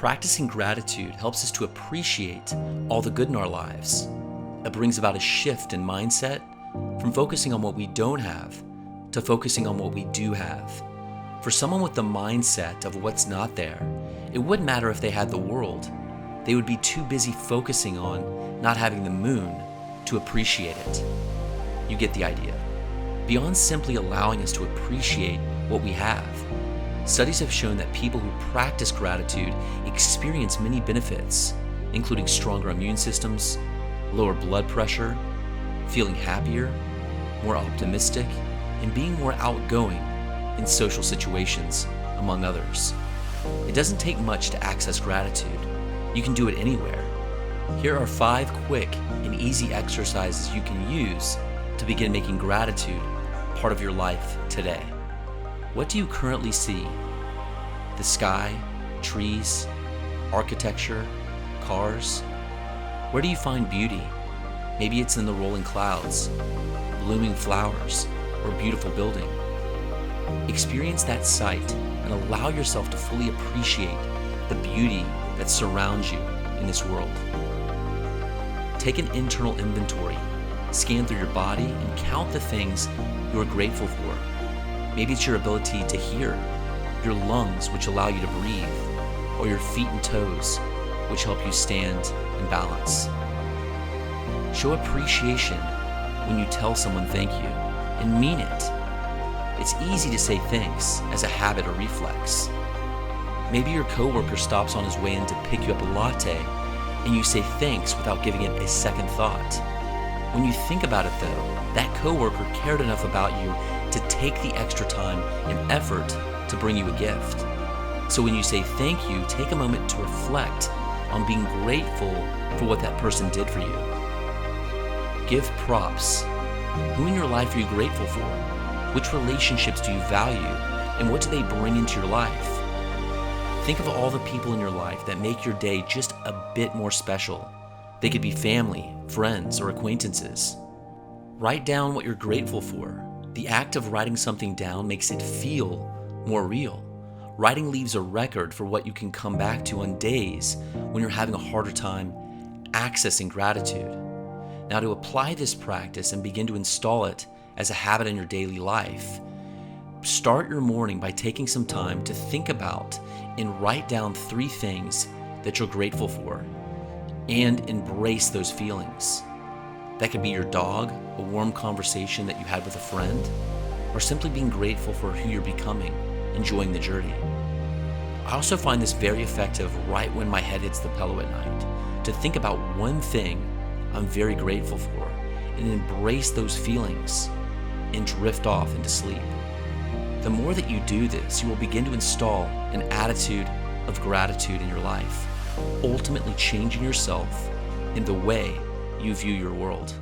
Practicing gratitude helps us to appreciate all the good in our lives. It brings about a shift in mindset from focusing on what we don't have to focusing on what we do have. For someone with the mindset of what's not there, it wouldn't matter if they had the world. They would be too busy focusing on not having the moon to appreciate it. You get the idea. Beyond simply allowing us to appreciate what we have, studies have shown that people who practice gratitude experience many benefits, including stronger immune systems, lower blood pressure, feeling happier, more optimistic, and being more outgoing in social situations, among others. It doesn't take much to access gratitude. You can do it anywhere. Here are 5 quick and easy exercises you can use to begin making gratitude part of your life today. What do you currently see? The sky, trees, architecture, cars? Where do you find beauty? Maybe it's in the rolling clouds, blooming flowers, or a beautiful building. Experience that sight and allow yourself to fully appreciate the beauty that surrounds you in this world. Take an internal inventory, scan through your body, and count the things you are grateful for. Maybe it's your ability to hear, your lungs, which allow you to breathe, or your feet and toes, which help you stand and balance. Show appreciation when you tell someone thank you, and mean it. It's easy to say thanks as a habit or reflex. Maybe your coworker stops on his way in to pick you up a latte, and you say thanks without giving it a second thought. When you think about it though, that coworker cared enough about you to take the extra time and effort to bring you a gift. So when you say thank you, take a moment to reflect on being grateful for what that person did for you. Give props. Who in your life are you grateful for? Which relationships do you value? And what do they bring into your life? Think of all the people in your life that make your day just a bit more special. They could be family, friends, or acquaintances. Write down what you're grateful for. The act of writing something down makes it feel more real. Writing leaves a record for what you can come back to on days when you're having a harder time accessing gratitude. Now, to apply this practice and begin to install it as a habit in your daily life, start your morning by taking some time to think about and write down 3 things that you're grateful for and embrace those feelings. That could be your dog, a warm conversation that you had with a friend, or simply being grateful for who you're becoming, enjoying the journey. I also find this very effective right when my head hits the pillow at night, to think about one thing I'm very grateful for and embrace those feelings and drift off into sleep. The more that you do this, you will begin to install an attitude of gratitude in your life, ultimately changing yourself in the way you view your world.